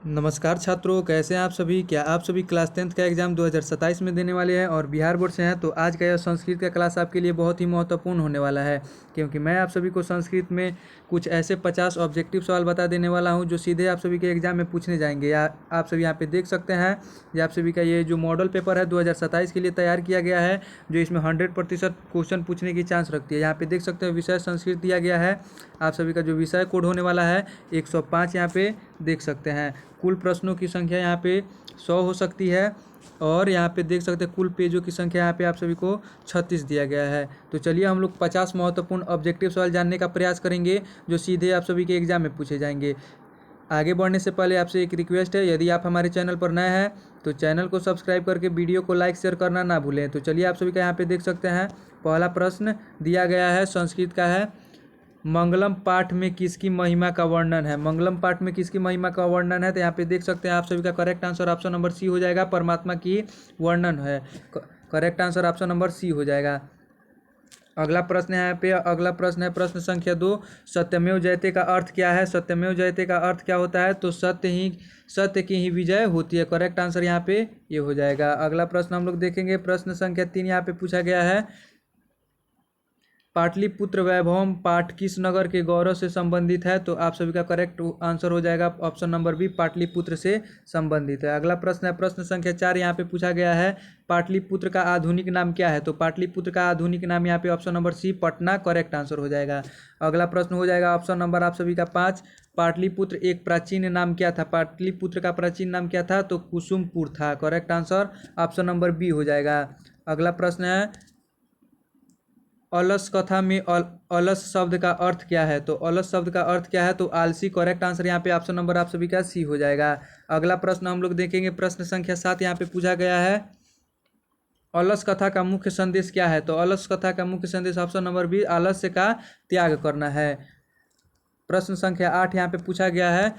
नमस्कार छात्रों, कैसे हैं आप सभी। क्या आप सभी क्लास 10th का एग्ज़ाम 2027 में देने वाले हैं और बिहार बोर्ड से हैं। तो आज का यह संस्कृत का क्लास आपके लिए बहुत ही महत्वपूर्ण होने वाला है, क्योंकि मैं आप सभी को संस्कृत में कुछ ऐसे 50 ऑब्जेक्टिव सवाल बता देने वाला हूं जो सीधे आप सभी के एग्जाम में पूछने जाएंगे। या आप सभी यहाँ पे देख सकते हैं, ये आप सभी का ये जो मॉडल पेपर है 2027 के लिए तैयार किया गया है, जो इसमें 100% क्वेश्चन पूछने की चांस रखती है। यहाँ पे देख सकते हैं विषय संस्कृत दिया गया है। आप सभी का जो विषय कोड होने वाला है 105 यहाँ पे देख सकते हैं। कुल प्रश्नों की संख्या यहाँ पे 100 हो सकती है और यहाँ पे देख सकते हैं कुल पेजों की संख्या यहाँ पे आप सभी को 36 दिया गया है। तो चलिए हम लोग 50 महत्वपूर्ण ऑब्जेक्टिव सवाल जानने का प्रयास करेंगे जो सीधे आप सभी के एग्जाम में पूछे जाएंगे। आगे बढ़ने से पहले आपसे एक रिक्वेस्ट है, यदि आप हमारे चैनल पर नए हैं तो चैनल को सब्सक्राइब करके वीडियो को लाइक शेयर करना ना भूलें। तो चलिए आप सभी का यहाँ पे देख सकते हैं पहला प्रश्न दिया गया है, संस्कृत का है। मंगलम पाठ में किसकी महिमा का वर्णन है। मंगलम पाठ में किसकी महिमा का वर्णन है, तो यहाँ पे देख सकते हैं आप सभी का correct answer option number C हो जाएगा, परमात्मा की वर्णन है। Correct answer option number C हो जाएगा। अगला प्रश्न है यहाँ पे, अगला प्रश्न है प्रश्न संख्या 2, सत्यमेव जयते का अर्थ क्या है। सत्यमेव जयते का अर्थ क्या होता है, तो सत्य की ही विजय होती है। करेक्ट आंसर यहाँ पे ये हो जाएगा। अगला प्रश्न हम लोग देखेंगे, प्रश्न संख्या 3 यहाँ पे पूछा गया है, पाटलिपुत्र वैभवम पाठ किस नगर के गौरव से संबंधित है। तो आप सभी का करेक्ट आंसर हो जाएगा ऑप्शन नंबर बी, पाटलिपुत्र से संबंधित है। अगला प्रश्न है प्रश्न संख्या 4, यहाँ पे पूछा गया है, पाटलिपुत्र का आधुनिक नाम क्या है। तो पाटलिपुत्र का आधुनिक नाम यहाँ पे option number C, Patna, correct answer हो जाएगा। अगला प्रश्न हो जाएगा ऑप्शन नंबर आप सभी का 5, पाटलिपुत्र एक प्राचीन नाम क्या था। पाटलिपुत्र का प्राचीन नाम क्या था, तो कुसुमपुर था। Correct answer option number B हो जाएगा। अगला प्रश्न है, अलस कथा में अलस शब्द का अर्थ क्या है। तो अलस शब्द का अर्थ क्या है, तो आलसी। करेक्ट आंसर यहाँ पे ऑप्शन नंबर आप सभी का सी हो जाएगा। अगला प्रश्न हम लोग देखेंगे, प्रश्न संख्या 7 यहाँ पे पूछा गया है, अलस कथा का मुख्य संदेश क्या है। तो अलस कथा का मुख्य संदेश ऑप्शन नंबर बी, आलस्य का त्याग करना है। प्रश्न संख्या 8 यहाँ पे पूछा गया है,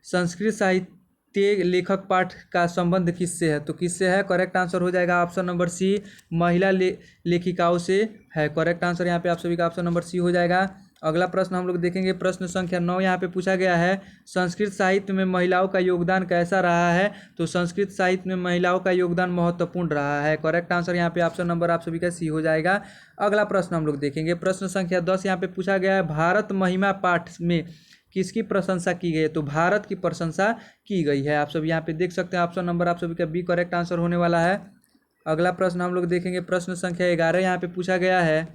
संस्कृत साहित्य लेखक पाठ का संबंध किससे है। तो किससे है, करेक्ट आंसर हो जाएगा ऑप्शन नंबर सी, महिला लेखिकाओं से है। करेक्ट आंसर यहाँ पे आप सभी का ऑप्शन नंबर सी हो जाएगा। अगला प्रश्न हम लोग देखेंगे, प्रश्न संख्या 9 यहाँ पे पूछा गया है, संस्कृत साहित्य में महिलाओं का योगदान कैसा रहा है। तो संस्कृत साहित्य में महिलाओं का योगदान महत्वपूर्ण रहा है। करेक्ट आंसर यहाँ पे ऑप्शन नंबर आप सभी का सी हो जाएगा। अगला प्रश्न हम लोग देखेंगे, प्रश्न संख्या 10 यहाँ पे पूछा गया है, भारत महिमा पाठ में किसकी प्रशंसा की गई है। तो भारत की प्रशंसा की गई है। आप सभी यहाँ पे देख सकते हैं ऑप्शन नंबर आप सभी का बी करेक्ट आंसर होने वाला है। अगला प्रश्न हम लोग देखेंगे, प्रश्न संख्या 11 यहाँ पे पूछा गया है,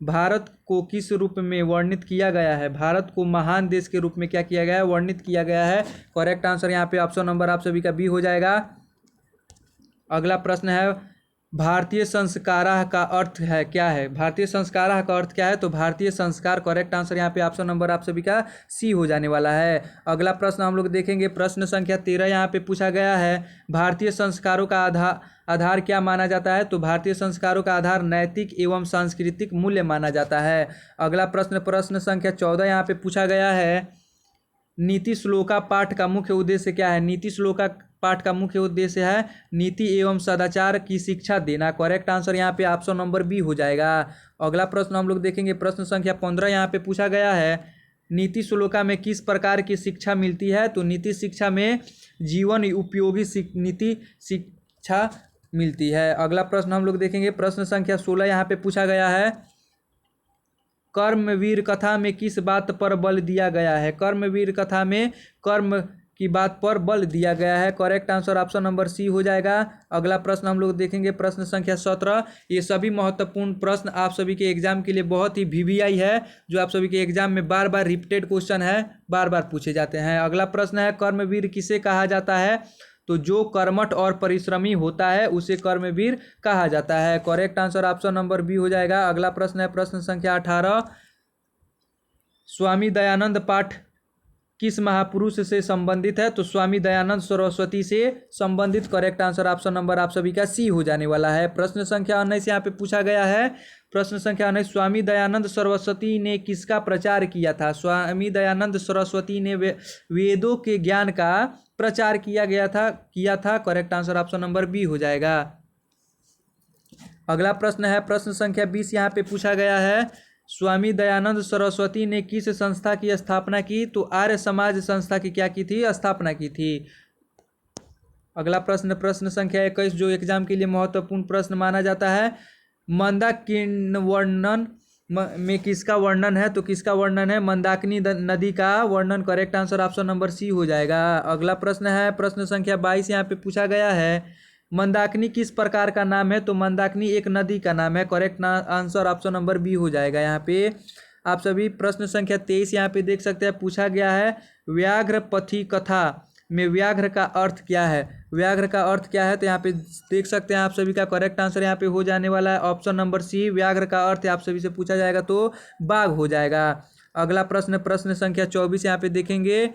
भारत को किस रूप में वर्णित किया गया है। भारत को महान देश के रूप में क्या किया गया है, वर्णित किया गया है। करेक्ट आंसर यहाँ पे ऑप्शन नंबर आप सभी का बी हो जाएगा। अगला प्रश्न है, भारतीय संस्कारा का अर्थ है क्या है। भारतीय संस्कारा का अर्थ क्या है, तो भारतीय संस्कार। करेक्ट आंसर यहाँ पे ऑप्शन नंबर आप सभी का सी हो जाने वाला है। अगला प्रश्न हम लोग देखेंगे, प्रश्न संख्या 13 यहाँ पे पूछा गया है, भारतीय संस्कारों का आधार क्या माना जाता है। तो भारतीय संस्कारों का आधार नैतिक एवं सांस्कृतिक मूल्य माना जाता है। अगला प्रश्न प्रश्न संख्या 14 यहाँ पे पूछा गया है, नीति श्लोका पाठ का मुख्य उद्देश्य क्या है। नीति श्लोका पाठ का मुख्य उद्देश्य है नीति एवं सदाचार की शिक्षा देना। करेक्ट आंसर यहाँ पे ऑप्शन नंबर बी हो जाएगा। अगला प्रश्न हम लोग देखेंगे, प्रश्न संख्या 15 यहाँ पे पूछा गया है, नीति श्लोका में किस प्रकार की शिक्षा मिलती है। तो नीति शिक्षा में जीवन उपयोगी नीति शिक्षा मिलती है। अगला प्रश्न हम लोग देखेंगे, प्रश्न संख्या 16 यहाँ पे पूछा गया है, कर्मवीर कथा में किस बात पर बल दिया गया है। कर्मवीर कथा में कर्म की बात पर बल दिया गया है। Correct answer option number C हो जाएगा। अगला प्रश्न हम लोग देखेंगे, प्रश्न संख्या 17। ये सभी महत्वपूर्ण प्रश्न आप सभी के एग्जाम के लिए बहुत ही वीवीआई है, जो आप सभी के एग्जाम में बार बार रिपीटेड क्वेश्चन है, बार बार पूछे जाते हैं। अगला प्रश्न है, कर्मवीर किसे कहा जाता है। तो जो कर्मठ और परिश्रमी होता है उसे कर्मवीर कहा जाता है। Correct answer option number B हो जाएगा। अगला प्रश्न है प्रश्न संख्या 18, स्वामी दयानंद पाठ किस महापुरुष से संबंधित है। तो स्वामी दयानंद सरस्वती से संबंधित। करेक्ट आंसर ऑप्शन नंबर आप सभी का सी हो जाने वाला है। प्रश्न संख्या 19 यहाँ पे पूछा गया है, प्रश्न संख्या 19, स्वामी दयानंद सरस्वती ने किसका प्रचार किया था। स्वामी दयानंद सरस्वती ने वेदों के ज्ञान का प्रचार किया था। Correct answer option number B हो जाएगा। अगला प्रश्न है प्रश्न संख्या 20 यहाँ पे पूछा गया है, स्वामी दयानंद सरस्वती ने किस संस्था की स्थापना की? तो आर्य समाज संस्था की क्या की थी? स्थापना की थी। अगला प्रश्न, प्रश्न संख्या 21, जो एग्जाम के लिए महत्वपूर्ण प्रश्न माना जाता है। मंदाकिनी वर्णन में किसका वर्णन है? तो किसका वर्णन है? मंदाकिनी नदी का वर्णन। Correct answer option number C हो जाएगा। अगला प्रश्न है प्रश्न संख्या 22, यहाँ पे पूछा गया है मंदाकिनी किस प्रकार का नाम है? तो मंदाकिनी एक नदी का नाम है। Correct answer option number B हो जाएगा। यहाँ पे आप सभी प्रश्न संख्या 23 यहाँ पे देख सकते हैं, पूछा गया है व्याघ्र पथी कथा में व्याघ्र का अर्थ क्या है? व्याघ्र का अर्थ क्या है? तो यहाँ पे देख सकते हैं आप सभी का करेक्ट आंसर यहाँ पे हो जाने वाला है ऑप्शन नंबर सी। व्याघ्र का अर्थ आप सभी से पूछा जाएगा तो बाघ हो जाएगा। अगला प्रश्न, प्रश्न संख्या 24 यहाँ पे देखेंगे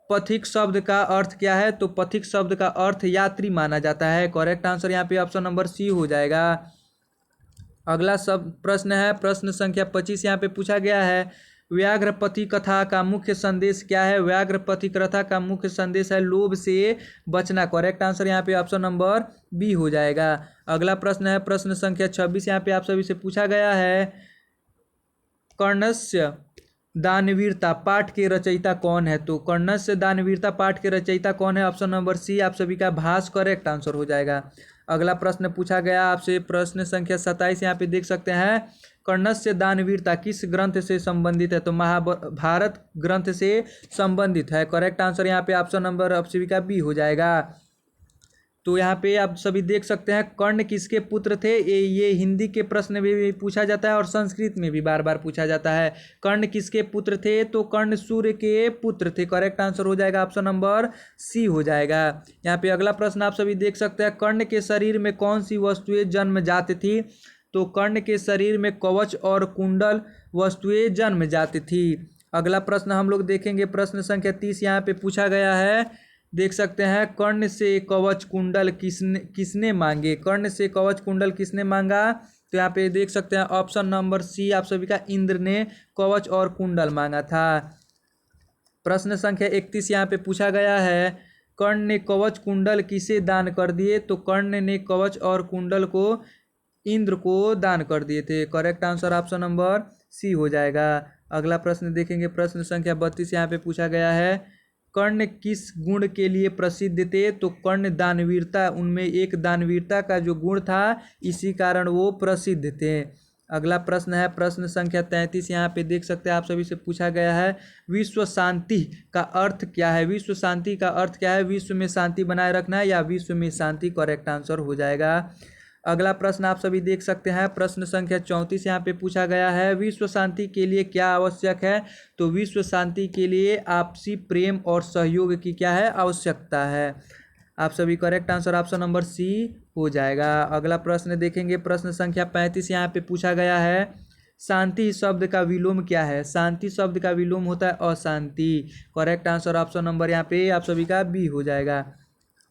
पथिक शब्द का अर्थ क्या है? तो पथिक शब्द का अर्थ यात्री माना जाता है। करेक्ट आंसर यहाँ पे ऑप्शन नंबर सी हो जाएगा। अगला सब प्रश्न है प्रश्न संख्या 25, यहाँ पे पूछा गया है व्याघ्रपति कथा का मुख्य संदेश क्या है? व्याघ्रपति कथा का मुख्य संदेश है लोभ से बचना। करेक्ट आंसर यहाँ पे ऑप्शन नंबर बी हो जाएगा। अगला प्रश्न है प्रश्न संख्या 26, यहाँ पे आप सभी से पूछा गया है कर्णस्य दानवीरता पाठ के रचयिता कौन है? तो कर्णस्य दानवीरता पाठ के रचयिता कौन है? ऑप्शन नंबर सी आप सभी का भास करेक्ट आंसर हो जाएगा। अगला प्रश्न पूछा गया आपसे प्रश्न संख्या 27, यहाँ पे देख सकते हैं कर्णस्य दानवीरता किस ग्रंथ से संबंधित है? तो महाभारत ग्रंथ से संबंधित है। करेक्ट आंसर यहाँ पे ऑप्शन नंबर आप सभी का बी हो जाएगा। तो यहाँ पे आप सभी देख सकते हैं कर्ण किसके पुत्र थे? ये हिंदी के प्रश्न में भी पूछा जाता है और संस्कृत में भी बार बार पूछा जाता है। कर्ण किसके पुत्र थे? तो कर्ण सूर्य के पुत्र थे। करेक्ट आंसर हो जाएगा ऑप्शन नंबर सी हो जाएगा। यहाँ पे अगला प्रश्न आप सभी देख सकते हैं कर्ण के शरीर में कौन सी वस्तुएं जन्म जाती थी? तो कर्ण के शरीर में कवच और कुंडल वस्तुएं जन्म जाती थी। अगला प्रश्न हम लोग देखेंगे प्रश्न संख्या 30, यहाँ पे पूछा गया है देख सकते हैं कर्ण से कवच कुंडल किसने मांगे? कर्ण से कवच कुंडल किसने मांगा? तो यहाँ पे देख सकते हैं ऑप्शन नंबर सी आप सभी का इंद्र ने कवच और कुंडल मांगा था। प्रश्न संख्या 31 यहाँ पे पूछा गया है कर्ण ने कवच कुंडल किसे दान कर दिए? तो कर्ण ने कवच और कुंडल को इंद्र को दान कर दिए थे। Correct answer option number C हो जाएगा। अगला प्रश्न देखेंगे प्रश्न संख्या 32, यहाँ पे पूछा गया है कर्ण किस गुण के लिए प्रसिद्ध थे? तो कर्ण दानवीरता, उनमें एक दानवीरता का जो गुण था इसी कारण वो प्रसिद्ध थे। अगला प्रश्न है प्रश्न संख्या 33, यहाँ पे देख सकते हैं आप सभी से पूछा गया है विश्व शांति का अर्थ क्या है? विश्व शांति का अर्थ क्या है? विश्व में शांति बनाए रखना है या विश्व में शांति। करेक्ट आंसर हो जाएगा। अगला प्रश्न आप सभी देख सकते हैं प्रश्न संख्या 34, यहाँ पे पूछा गया है विश्व शांति के लिए क्या आवश्यक है? तो विश्व शांति के लिए आपसी प्रेम और सहयोग की क्या है? आवश्यकता है। आप सभी correct answer option number C हो जाएगा। अगला प्रश्न देखेंगे प्रश्न संख्या 35, यहाँ पे पूछा गया है शांति शब्द का विलोम क्या है? शांति शब्द का विलोम होता है अशांति। करेक्ट आंसर ऑप्शन नंबर यहाँ पे आप सभी का बी हो जाएगा।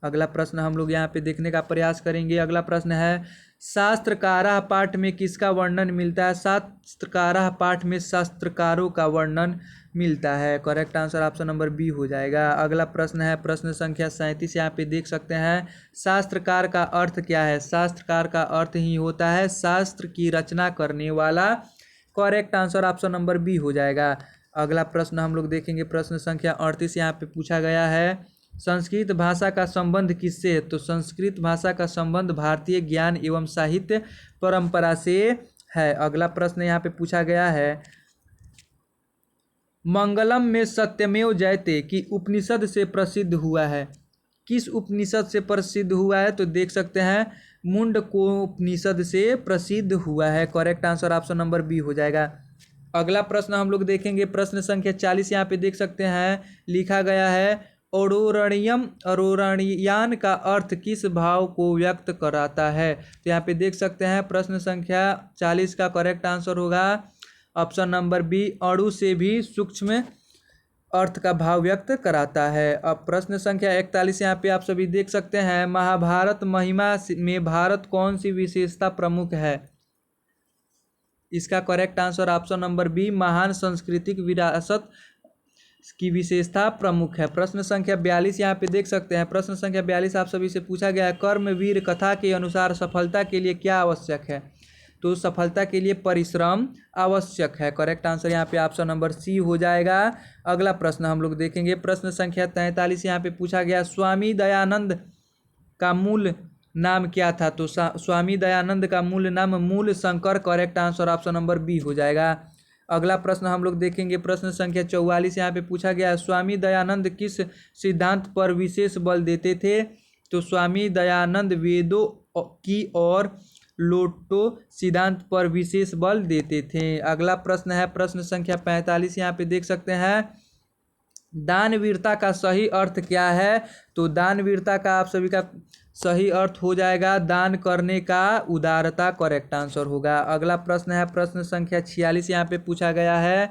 अगला प्रश्न हम लोग यहाँ पे देखने का प्रयास करेंगे। अगला प्रश्न है शास्त्रकारा पाठ में किसका वर्णन मिलता है? शास्त्रकारा पाठ में शास्त्रकारों का वर्णन मिलता है। Correct answer option number B हो जाएगा। अगला प्रश्न है प्रश्न संख्या 37, यहाँ पे देख सकते हैं शास्त्रकार का अर्थ क्या है? शास्त्रकार का अर्थ ही होता है शास्त्र की रचना करने वाला। Correct answer option number B हो जाएगा। अगला प्रश्न हम लोग देखेंगे प्रश्न संख्या 38, यहाँ पे पूछा गया है संस्कृत भाषा का संबंध किससे है? तो संस्कृत भाषा का संबंध भारतीय ज्ञान एवं साहित्य परंपरा से है। अगला प्रश्न यहाँ पे पूछा गया है मंगलम में सत्यमेव जयते की उपनिषद से प्रसिद्ध हुआ है। किस उपनिषद से प्रसिद्ध हुआ है? तो देख सकते हैं मुंडको उपनिषद से प्रसिद्ध हुआ है। Correct answer option number B हो जाएगा। अगला प्रश्न हम लोग देखेंगे प्रश्न संख्या 40, यहाँ पे देख सकते हैं लिखा गया है अरोरणीयम अरोरणीयान का अर्थ किस भाव को व्यक्त कराता है? तो यहाँ पे देख सकते हैं प्रश्न संख्या 40 का करेक्ट आंसर होगा ऑप्शन नंबर बी अणु से भी सूक्ष्म अर्थ का भाव व्यक्त कराता है। अब प्रश्न संख्या 41, यहाँ पे आप सभी देख सकते हैं महाभारत महिमा में भारत कौन सी विशेषता प्रमुख है? इसका correct answer option number B महान सांस्कृतिक विरासत की विशेषता प्रमुख है। प्रश्न संख्या 42, यहाँ पे देख सकते हैं प्रश्न संख्या 42 आप सभी से पूछा गया है कर्मवीर कथा के अनुसार सफलता के लिए क्या आवश्यक है? तो सफलता के लिए परिश्रम आवश्यक है। करेक्ट आंसर यहाँ पे ऑप्शन नंबर सी हो जाएगा। अगला प्रश्न हम लोग देखेंगे, प्रश्न संख्या 43 यहाँ पे पूछा गया, स्वामी दयानंद का मूल नाम क्या था? तो स्वामी दयानंद का मूल नाम Mool Shankar. Correct answer option number B हो जाएगा। अगला प्रश्न हम लोग देखेंगे, प्रश्न संख्या 44 यहाँ पे पूछा गया, स्वामी दयानंद किस सिद्धांत पर विशेष बल देते थे? तो स्वामी दयानंद वेदों की और लोटो सिद्धांत पर विशेष बल देते थे। अगला प्रश्न है प्रश्न संख्या 45, यहाँ पे देख सकते हैं, दानवीरता का सही अर्थ क्या है? तो दानवीरता का आप सभी का सही अर्थ हो जाएगा दान करने का उदारता। करेक्ट आंसर होगा। अगला प्रश्न है प्रश्न संख्या 46, यहाँ पे पूछा गया है,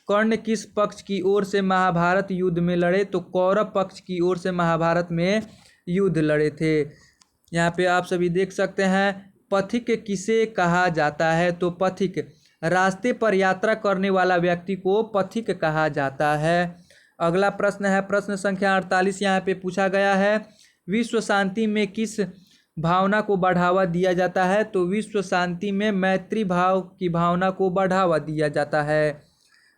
कर्ण किस पक्ष की ओर से महाभारत युद्ध में लड़े? तो कौरव पक्ष की ओर से महाभारत में युद्ध लड़े थे। यहाँ पे आप सभी देख सकते हैं, पथिक किसे कहा जाता है? तो पथिक रास्ते पर यात्रा करने वाला व्यक्ति को पथिक कहा जाता है। अगला प्रश्न है प्रश्न संख्या 48, यहाँ पे पूछा गया है, विश्व शांति में किस भावना को बढ़ावा दिया जाता है? तो विश्व शांति में मैत्री भाव की भावना को बढ़ावा दिया जाता है।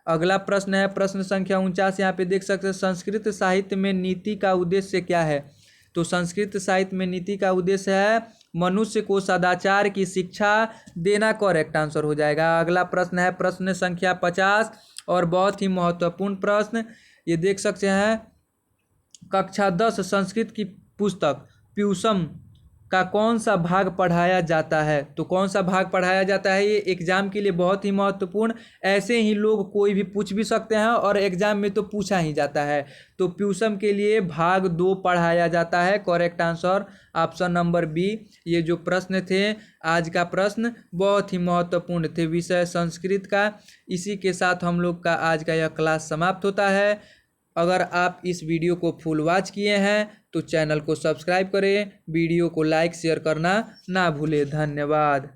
अगला प्रश्न है प्रश्न संख्या 49, यहाँ पे देख सकते हैं, संस्कृत साहित्य में नीति का उद्देश्य क्या है? तो संस्कृत साहित्य में नीति का उद्देश्य है मनुष्य को सदाचार की शिक्षा देना। करेक्ट आंसर हो जाएगा। अगला प्रश्न है प्रश्न संख्या 50 और बहुत ही महत्वपूर्ण प्रश्न, ये देख सकते हैं, कक्षा 10 संस्कृत की पुस्तक प्यूसम का कौन सा भाग पढ़ाया जाता है? तो कौन सा भाग पढ़ाया जाता है? ये एग्जाम के लिए बहुत ही महत्वपूर्ण, ऐसे ही लोग कोई भी पूछ भी सकते हैं और एग्जाम में तो पूछा ही जाता है। तो प्यूसम के लिए भाग 2 पढ़ाया जाता है। Correct answer option number B. ये जो प्रश्न थे आज का प्रश्न बहुत ही महत्वपूर्ण थे, विषय संस्कृत का। इसी के साथ हम लोग का आज का यह क्लास समाप्त होता है। अगर आप इस वीडियो को फुल वॉच किए हैं तो चैनल को सब्सक्राइब करें, वीडियो को लाइक शेयर करना ना भूलें। धन्यवाद।